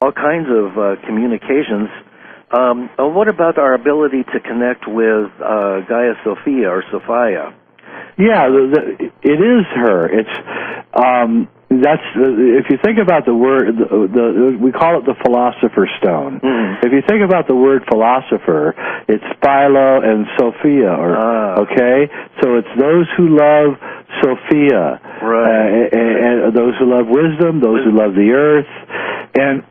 all kinds of communications. What about our ability to connect with Gaia-Sophia or Sophia? Yeah, it is her. It's if you think about the word, we call it the philosopher's stone. If you think about the word philosopher, it's Philo and Sophia, okay? So it's those who love Sophia, right? And those who love wisdom, those who love the earth, and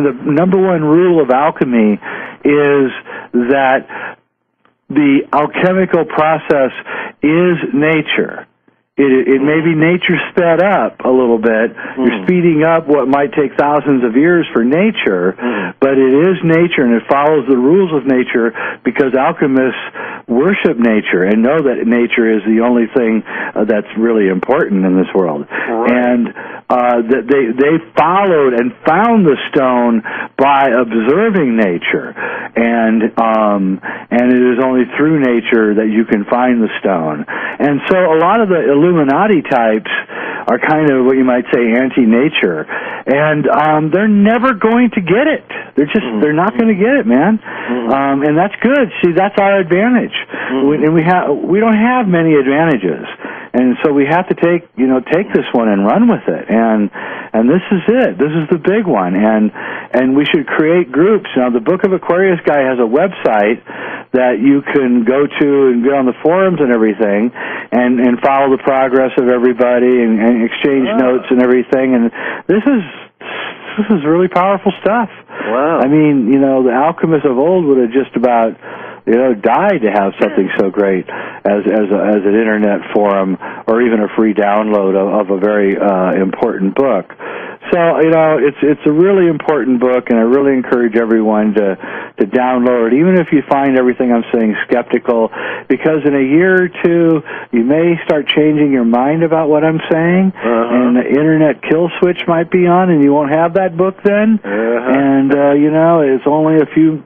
the number one rule of alchemy is that the alchemical process is nature. It may be nature sped up a little bit. You're speeding up what might take thousands of years for nature, but it is nature, and it follows the rules of nature because alchemists worship nature and know that nature is the only thing that's really important in this world. Right. And they followed and found the stone by observing nature, and it is only through nature that you can find the stone. And so a lot of the Illuminati types are kind of what you might say anti-nature, and they're never going to get it. They're not going to get it, man. And that's good. See, that's our advantage. We don't have many advantages, and so we have to take this one and run with it. And this is it. This is the big one. And we should create groups. Now, the Book of Aquarius guy has a website that you can go to and get on the forums and everything, and follow the progress of everybody and exchange notes and everything. And this is really powerful stuff. Wow. I mean, the alchemists of old would have just about died to have something so great as an internet forum or even a free download of a very important book. So, it's a really important book, and I really encourage everyone to download it, even if you find everything I'm saying skeptical, because in a year or two, you may start changing your mind about what I'm saying, and the internet kill switch might be on, and you won't have that book then, and, it's only a few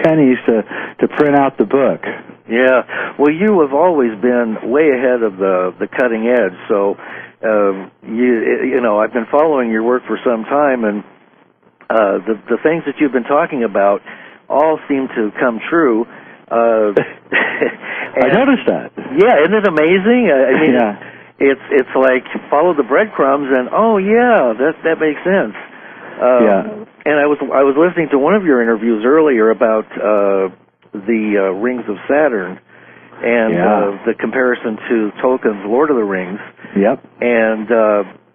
pennies to print out the book. Yeah, well, you have always been way ahead of the cutting edge, so I've been following your work for some time, and the things that you've been talking about all seem to come true. I noticed that. Yeah, isn't it amazing? I mean, it's like follow the breadcrumbs, and that makes sense. And I was listening to one of your interviews earlier about the rings of Saturn and the comparison to Tolkien's Lord of the Rings. Yep. And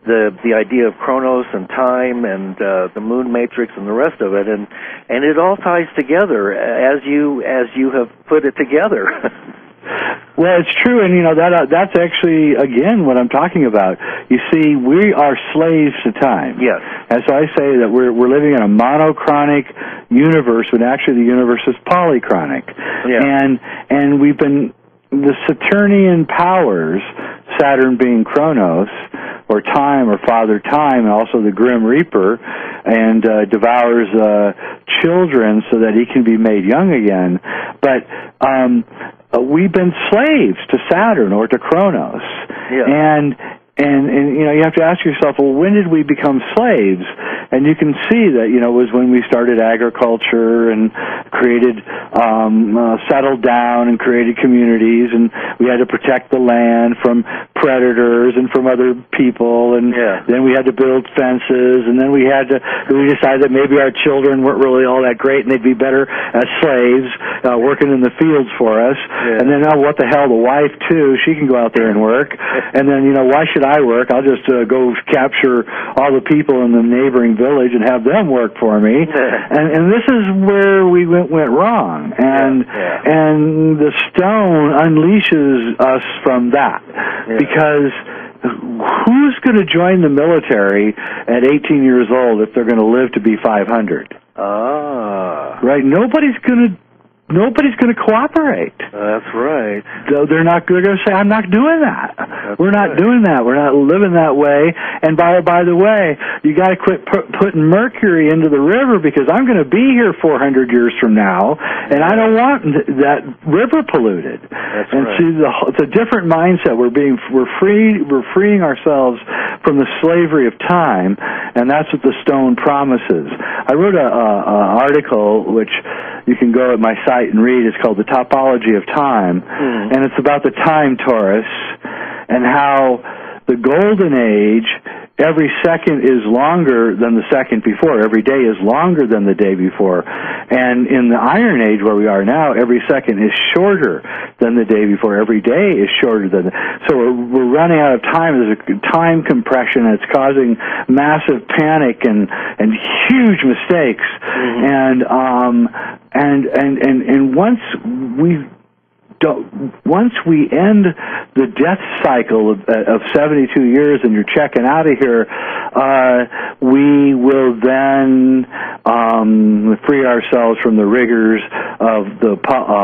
the idea of Chronos and time and the moon matrix and the rest of it, and it all ties together as you have put it together. Well, it's true, and that's actually again what I'm talking about. You see, we are slaves to time. Yes. And so I say that we're living in a monochronic universe, when actually the universe is polychronic. Yeah. And we've been the Saturnian powers, Saturn being Chronos, or time, or Father Time, and also the Grim Reaper, and devours children so that he can be made young again. But we've been slaves to Saturn or to Chronos. Yeah. And you have to ask yourself, well, when did we become slaves? And you can see that, it was when we started agriculture and created, settled down and created communities, and we had to protect the land from predators and from other people, and then we had to build fences, and then we decided that maybe our children weren't really all that great, and they'd be better as slaves, working in the fields for us. Yeah. And then, what the hell, the wife too, she can go out there and work. And then, why should I work? I'll just go capture all the people in the neighboring village and have them work for me. And this is where we went wrong. And the stone unleashes us from that. Because who's going to join the military at 18 years old if they're going to live to be 500? Right? Nobody's going to nobody's going to cooperate. That's right. They're going to say, I'm not doing that. We're not doing that. We're not living that way. And by the way, you got to quit putting mercury into the river, because I'm going to be here 400 years from now, and I don't want that river polluted. That's and right. see, it's a different mindset. We're freeing ourselves from the slavery of time, and that's what the stone promises. I wrote an article which you can go at my site and read. It's called The Topology of Time, and it's about the time torus and how the golden age, every second is longer than the second before. Every day is longer than the day before. And in the Iron Age, where we are now, every second is shorter than the day before. Every day is shorter than so we're running out of time. There's a time compression that's causing massive panic and huge mistakes. And once we end the death cycle of 72 years and you're checking out of here, we will then free ourselves from the rigors of the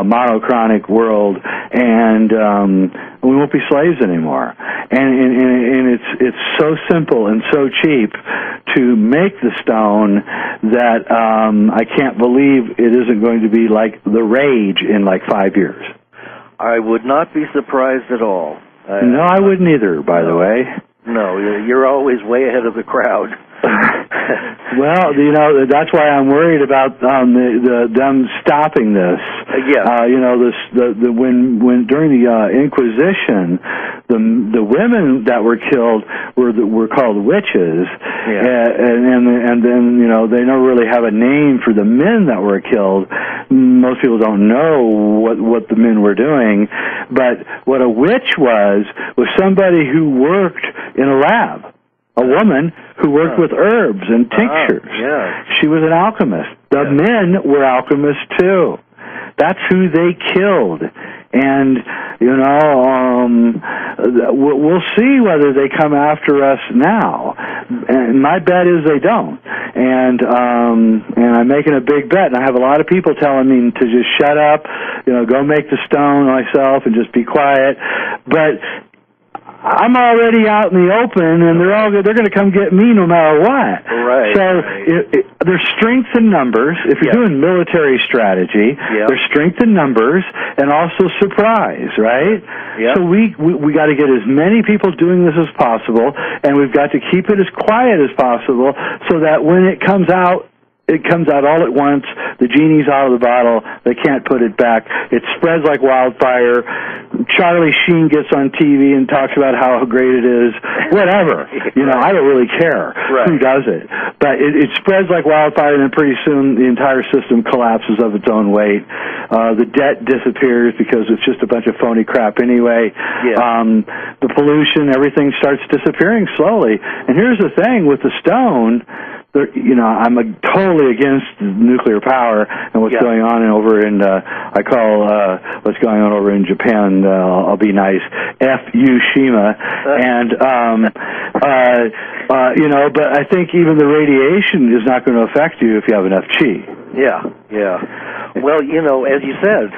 monochronic world, and we won't be slaves anymore. And it's so simple and so cheap to make the stone that I can't believe it isn't going to be like the rage in like 5 years. I would not be surprised at all. No, I wouldn't either, by the way. No, you're always way ahead of the crowd. Well, that's why I'm worried about them stopping this. When during the Inquisition, the women that were killed were called witches, and then they don't really have a name for the men that were killed. Most people don't know what the men were doing, but what a witch was somebody who worked in a lab. A woman who worked with herbs and tinctures. She was an alchemist. The men were alchemists too. That's who they killed. And, we'll see whether they come after us now. And my bet is they don't. And I'm making a big bet. And I have a lot of people telling me to just shut up, go make the stone myself and just be quiet. But I'm already out in the open, and they're going to come get me no matter what. Right. So there's strength in numbers. If you're doing military strategy, there's strength in numbers and also surprise, right? So we got to get as many people doing this as possible, and we've got to keep it as quiet as possible so that when it comes out all at once. The genie's out of the bottle. They can't put it back. It spreads like wildfire. Charlie Sheen gets on TV and talks about how great it is. Whatever. I don't really care who does it. But it spreads like wildfire, and then pretty soon the entire system collapses of its own weight. The debt disappears because it's just a bunch of phony crap anyway. The pollution, everything starts disappearing slowly. And here's the thing with the stone. I'm totally against nuclear power and what's going on over in, I call what's going on over in Japan, I'll be nice, Fukushima. And, but I think even the radiation is not going to affect you if you have enough chi. Well, as you said,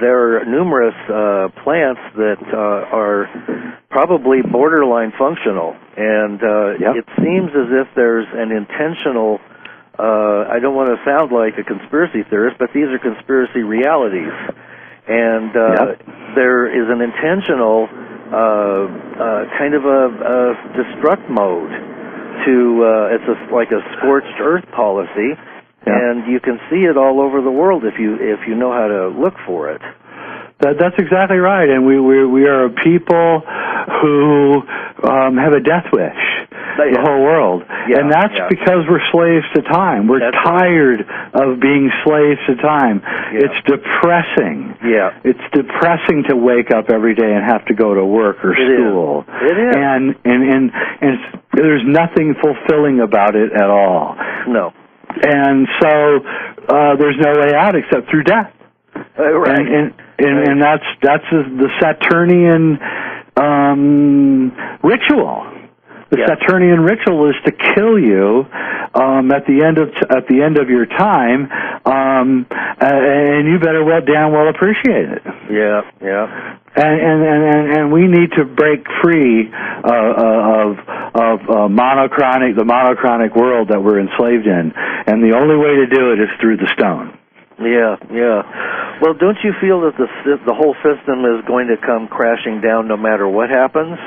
there are numerous plants that are probably borderline functional, and it seems as if there's an intentional, I don't want to sound like a conspiracy theorist, but these are conspiracy realities, and there is an intentional kind of a destruct mode to, it's like a scorched earth policy. And you can see it all over the world if you know how to look for it. That's exactly right, and we are a people who have a death wish. The whole world, and that's because we're slaves to time. We're tired of being slaves to time. It's depressing. It's depressing to wake up every day and have to go to work or school. It is. And there's nothing fulfilling about it at all. No. And so there's no way out except through death. And that's the Saturnian ritual. The Saturnian ritual is to kill you at the end of your time, and you better damn well appreciate it. Yeah, yeah. And we need to break free of the monochronic world that we're enslaved in, and the only way to do it is through the stone. Yeah, yeah. Well, don't you feel that the whole system is going to come crashing down no matter what happens?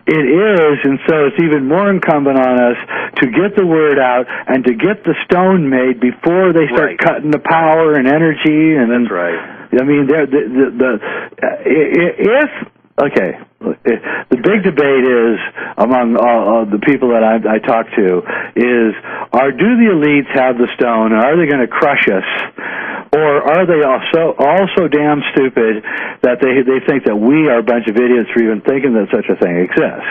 It is, and so it's even more incumbent on us to get the word out and to get the stone made before they start cutting the power and energy. And that's right. I mean, the big debate is among the people that I talk to is, do the elites have the stone, and are they going to crush us, or are they also damn stupid that they think that we are a bunch of idiots for even thinking that such a thing exists?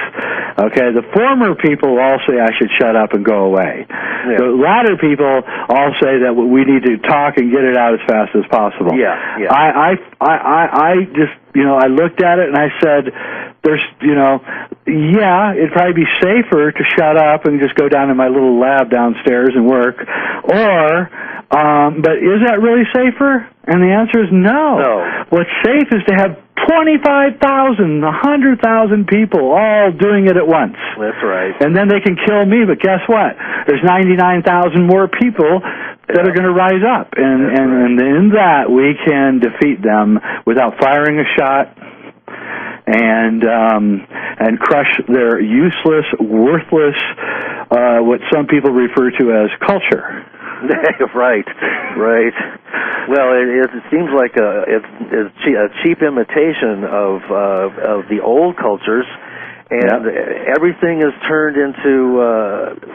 Okay, the former people all say I should shut up and go away. Yeah. The latter people all say that we need to talk and get it out as fast as possible. Yeah, yeah. I just, I looked at it and I said, it'd probably be safer to shut up and just go down to my little lab downstairs and work, but is that really safer? And the answer is no. What's safe is to have 25,000, 100,000 people all doing it at once. That's right. And then they can kill me, but guess what? There's 99,000 more people that are going to rise up. And in that, we can defeat them without firing a shot and crush their useless, worthless, what some people refer to as culture. Right. Well, it seems like it's a cheap imitation of the old cultures, and everything is turned into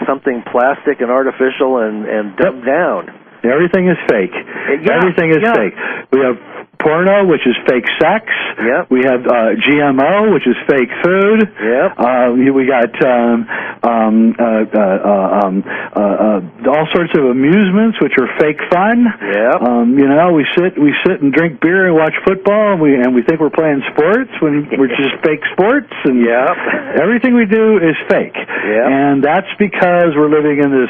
something plastic and artificial and dumbed down. Everything is fake. Everything is fake. We have porno, which is fake sex. Yep. We have GMO, which is fake food. Yep. We got all sorts of amusements, which are fake fun. Yep. We sit and drink beer and watch football, and we think we're playing sports when we're just fake sports. And everything we do is fake. Yep. And that's because we're living in this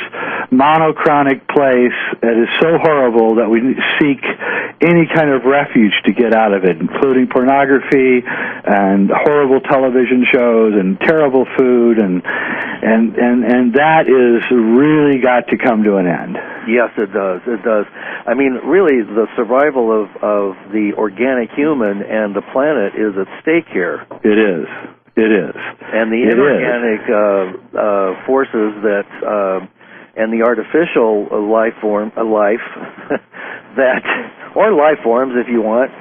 monochronic place that is so horrible that we seek any kind of refuge to get out of it, including pornography and horrible television shows and terrible food, and that is really got to come to an end. Yes, it does. It does. I mean, really, the survival of the organic human and the planet is at stake here. It is. And the inorganic forces that and the artificial life or life forms, if you want,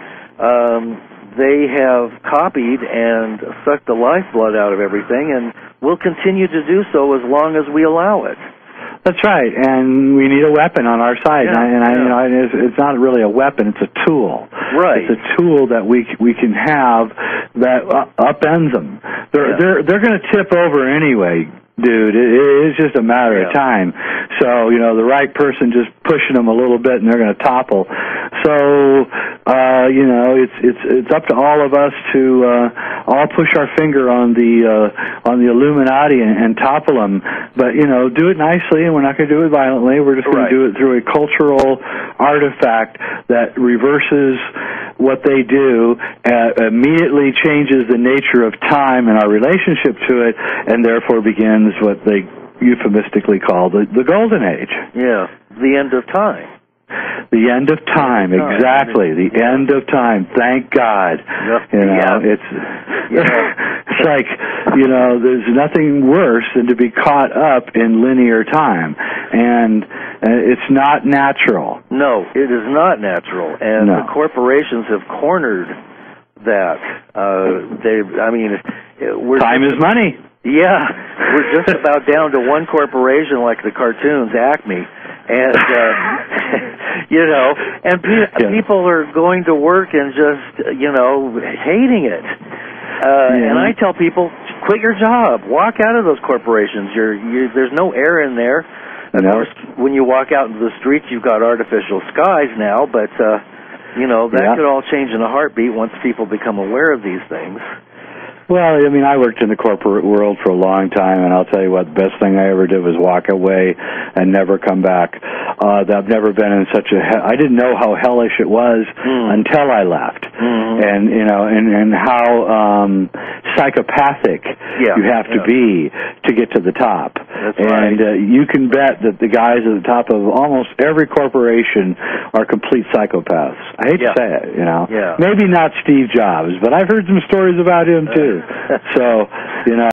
they have copied and sucked the lifeblood out of everything, and will continue to do so as long as we allow it. That's right, and we need a weapon on our side. It's not really a weapon; it's a tool. Right. It's a tool that we can have that upends them. They're going to tip over anyway, dude. It's just a matter of time. So the right person just pushing them a little bit, and they're going to topple. So it's up to all of us to all push our finger on the Illuminati and topple them. But do it nicely, and we're not going to do it violently. We're just going to do it through a cultural artifact that reverses what they do, immediately changes the nature of time and our relationship to it, and therefore begins what they euphemistically call the Golden Age. Yeah, the end of time. The end of time, exactly. The end of time. Thank God. It's like, there's nothing worse than to be caught up in linear time, and it's not natural. No, it is not natural, and the corporations have cornered that. Time is money. Yeah, we're just about down to one corporation, like the cartoons, Acme. And, people are going to work and just, hating it. And I tell people, quit your job. Walk out of those corporations. There's no air in there. Of course, when you walk out into the streets, you've got artificial skies now, but, that could all change in a heartbeat once people become aware of these things. Well, I mean, I worked in the corporate world for a long time, and I'll tell you what, the best thing I ever did was walk away and never come back. I've never been in such I didn't know how hellish it was until I left. And, you know, and how psychopathic you have to be to get to the top. That's and you can bet that the guys at the top of almost every corporation are complete psychopaths. I hate to say it, you know. Maybe not Steve Jobs, but I've heard some stories about him too. So, you know.